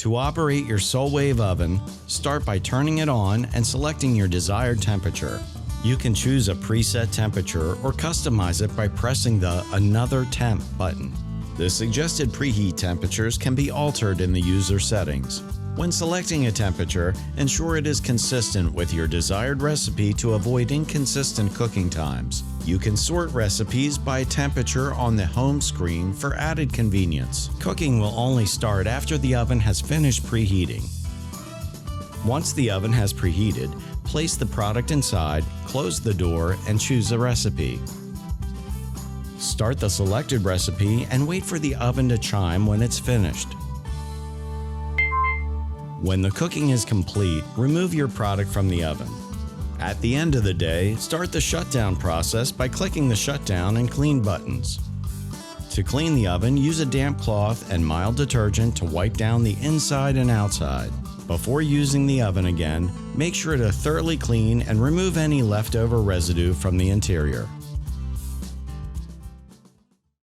To operate your Solwave oven, start by turning it on and selecting your desired temperature. You can choose a preset temperature or customize it by pressing the Another Temp button. The suggested preheat temperatures can be altered in the user settings. When selecting a temperature, ensure it is consistent with your desired recipe to avoid inconsistent cooking times. You can sort recipes by temperature on the home screen for added convenience. Cooking will only start after the oven has finished preheating. Once the oven has preheated, place the product inside, close the door, and choose a recipe. Start the selected recipe and wait for the oven to chime when it's finished. When the cooking is complete, remove your product from the oven. At the end of the day, start the shutdown process by clicking the shutdown and clean buttons. To clean the oven, use a damp cloth and mild detergent to wipe down the inside and outside. Before using the oven again, make sure to thoroughly clean and remove any leftover residue from the interior.